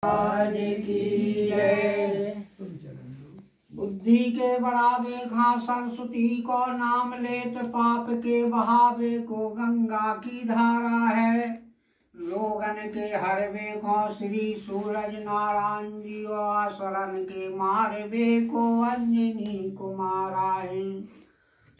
आज की जय। बुद्धि के बढ़ावे खा सरस्वती को नाम लेत, पाप के बहावे को गंगा की धारा है। लोगन के हरवे को श्री सूरज नारायण जी, असुरन के मारवे को अंजनी कुमारा है।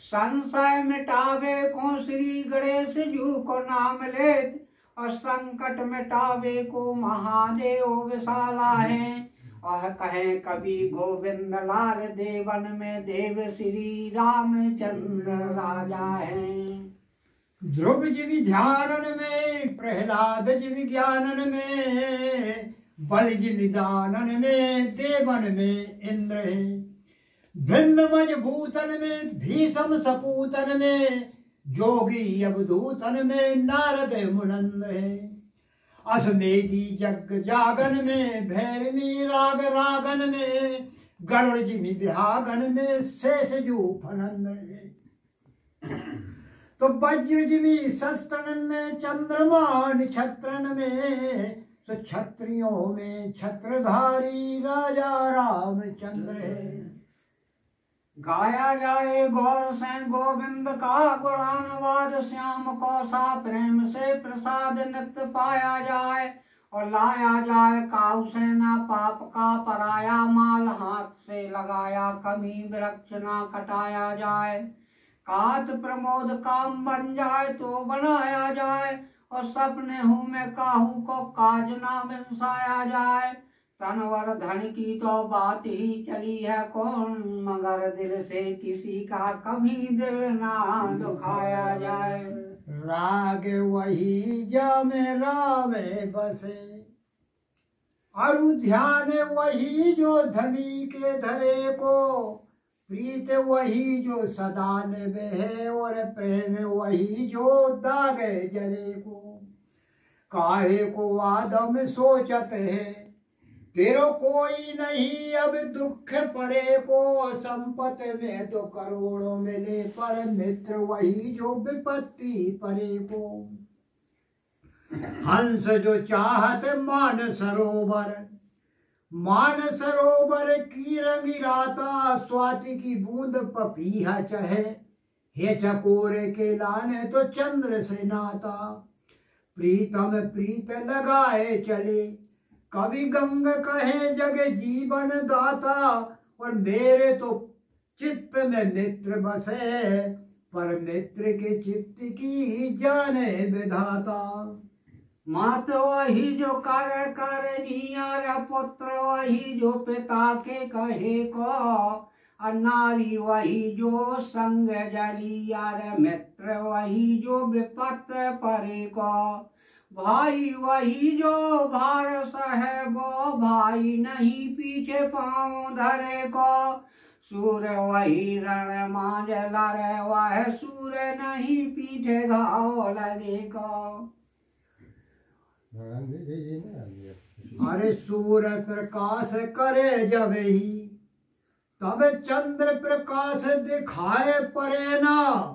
संशय मिटावे को श्री गणेश जी को नाम लेत, और संकट मिटावे को महादेव विशाला है। और कहे कवि गोविंद लाल देवन में देव श्री रामचंद्र राजा है। ध्रुव जी ध्यानन में, प्रहलाद जी ज्ञानन में, बल जी दानन में, देवन में इंद्र है। भिन्न मजबूतन में, भीषम सपूतन में, जोगी अवधूतन में, नारद मुनंद है। असमेधी जग जागन में, भैरवी राग रागन में, गरुड़ जी विहागन में, शेष जू फनंद है। तो वज्र जी शस्त्रन में, चंद्रमा नक्षत्रन में, तो क्षत्रियों में छत्रधारी राजा रामचंद्र है। गाया जाए गौर से गोविंद का गुणानुवाद, श्याम को सा प्रेम से प्रसाद नित्य पाया जाए। और लाया जाए काऊ से ना पाप का पराया माल, हाथ से लगाया कमी वृक्ष ना कटाया जाए। कात प्रमोद काम बन जाए तो बनाया जाए, और सपने हूँ मैं काहू को काज ना मिलसाया जाए। तनवर धन की तो बात ही चली है कौन, मगर दिल से किसी का कभी दिल ना दुखाया जाए। राग वही जा में राम बसे, और ध्यान वही जो धनी के धरे को, प्रीत वही जो सदा निभे है, और प्रेम वही जो दागे जरे को। काहे को आदम सोचत है, तेरो कोई नहीं अब दुख परे को। संपत्ति में तो करोड़ों मिले, पर मित्र वही जो विपत्ति परे को। हंस जो चाहत मान सरोवर, मान सरोवर की रंगिराता, स्वाति की बूंद पपीहा चहे, हे चकोरे के लाने तो चंद्र से नाता। प्रीतम प्रीत लगाए चले, कवि गंग कहे जग जीवन दाता। और मेरे तो चित्त में मित्र बसे, पर मित्र के चित्त की जाने विधाता। मात वही जो कर नियर, पुत्र वही जो पिता के कहे को। नारी वही जो संग जलियार, मित्र वही जो विपत परे को। भाई वही जो भार सहे वो, भाई नहीं पीछे पाँव धरे को। सूर वही रण मांझ लड़े, वह सूर नहीं पीछे घाव लगे को। अरे सूर प्रकाश करे जब ही, तब चंद्र प्रकाश दिखाए परे ना।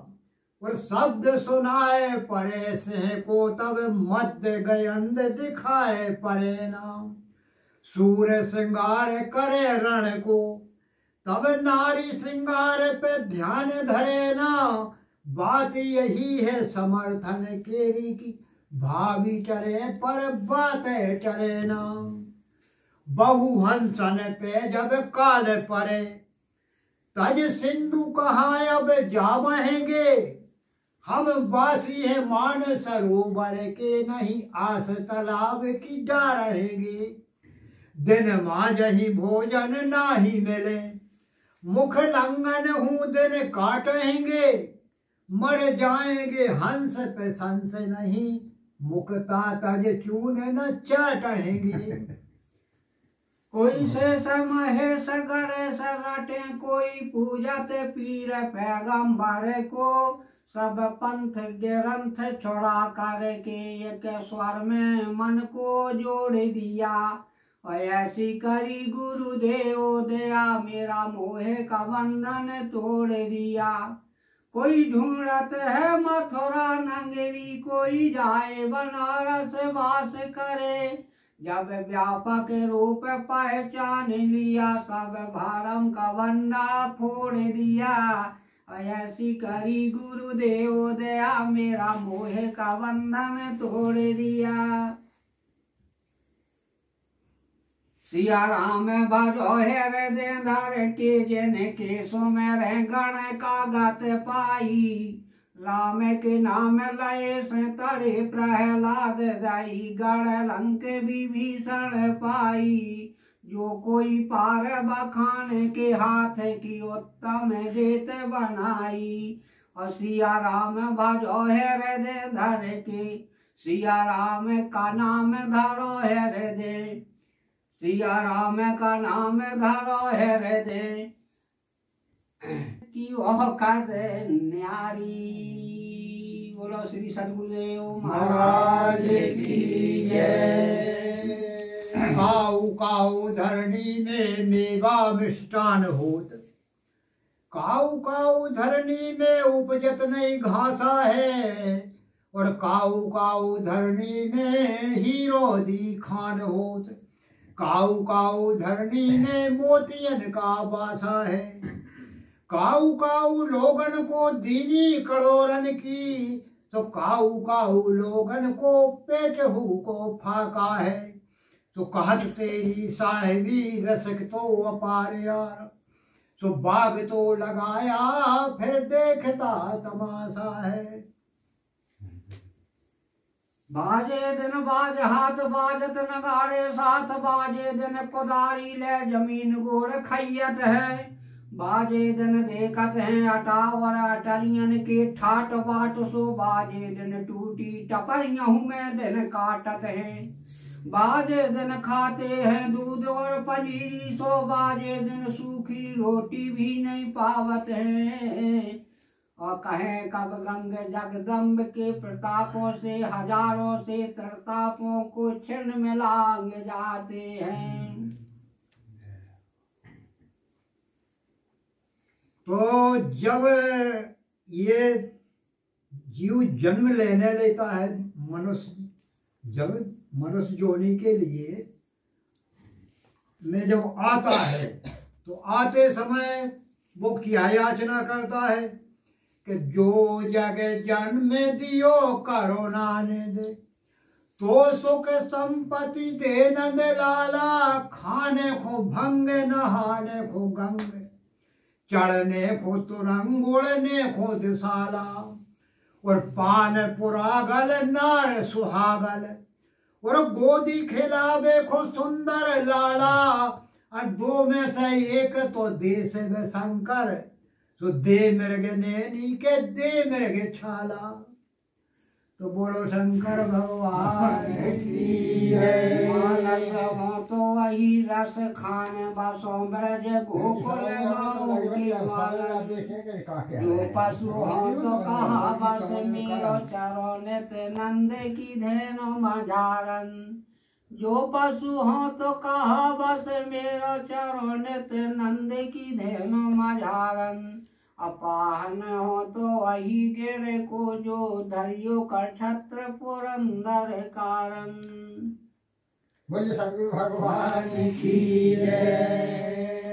और शब्द सुनाए परे से को, तब मध्य गयंद दिखाए परे ना। सूर्य श्रृंगार करे रण को, तब नारी श्रृंगार पे ध्यान धरे ना। बात यही है समर्थन केरी की, भावी चरे पर बातें चरे ना। बहु हंसन पे जब काल परे, तज सिंधु कहाँ अब जा बहेंगे। हम वासी है मान सरोवर के, नहीं आस तालाब की जा रहेंगे। दिन मांझही भोजन नाही मिले, मुख लंगन हूँ दिन काटेंगे। मर जाएंगे हंस पे संशय नहीं, मुक्ता तज चून न चाटेंगे। कोई शेष महेश गणेश रटे, कोई पूजत पीर पैगंबर को। सब पंथ ग्रंथ छोड़ा करके, एक स्वर में मन को जोड़ दिया। और ऐसी करी गुरुदेव दया, मेरा मोहे का बंधन तोड़ दिया। कोई ढूंढत है मथुरा नगरी, कोई जाए बनारस वास करे। जब व्यापक रूप पहचान लिया, सब भरम का बंधा फोड़ दिया। ऐसी करी गुरुदेव दया, मेरा मोह का बंधन तोड़ दिया। सिया राम भजो हृदय धर के, जिन केसों में गण का गत पाई। राम के नाम लय से तरे प्रहलाद जाई, गढ़ लंक विभीषण पाई। जो कोई पार बखान के हाथ की, उत्तम जेत बनाई। और सिया राम भजो हृदय धर के, सिया राम का नाम धरो हृदय, सिया राम का नाम धरो हृदय की वह कद न्यारी। बोलो श्री सद्गुरुदेव महाराज की जय। काऊ काऊ धरणी में मेवा मिष्टान होत, काऊ काऊ धरणी में उपजत नहीं घासा है। और काऊ काऊ धरणी में हीरो दी खान होत, काऊ काऊ धरणी में मोतियन का बासा है। काऊ काऊ लोगन को दीनी कड़ोरन की, तो काऊ काऊ लोगन को पेट हु को फाका है। तो कहत तेरी साहिबी रसक तो अपार यार, तो बाग तो लगाया फिर देखता तमाशा है। बाजे दिन बाज हाथ बाजत नगाड़े साथ, बाजे दिन कुदारी ले जमीन गोड़ खैयत है। बाजे दिन देखत हैं अटा और अटरियन के ठाट बाट, सो बाजे दिन टूटी टपरियों में दिन काटत हैं। बाजे दिन खाते हैं दूध और पंजीरी, सो बाजे दिन सूखी रोटी भी नहीं पावत हैं। और कहें कब गंग जगदम्ब के प्रतापों से, हजारों से तरतापों को छिन्न में लांग जाते हैं। तो जब ये जीव जन्म लेने लेता है मनुष्य, जब मनुष्य जोनी के लिए में जब आता है, तो आते समय वो क्या याचना करता है कि जो जग जन्म दियो करो नाने दे, तो सुख संपत्ति दे नंद लाला। खाने को भंग नहाने को गंग, चढ़ने को तुरंग उड़ने को दिशाला। और पान पुरागल नार सुहागल, और गोदी खिलावे को सुंदर लाला। और दो में से एक तो देश में शंकर, तो दे मृग नैनी के दे मृग छाला। तो बोलो शंकर भगवान की जय। मानस हो तो वही रस खान, बसों ब्रज गोकुल गौ के मालन। जो पशु हो तो कहा बस मेरो चरो, नित नंद की धेनु मझारन। जो पशु हो तो कहा बस मेरो चरो, नित नंद की धेनु मझारन। अपाहन हो तो वही गिर को, जो धरियो कर छत्र पुरंदर कारण। बोलिए सद्गुरु भगवान की जय।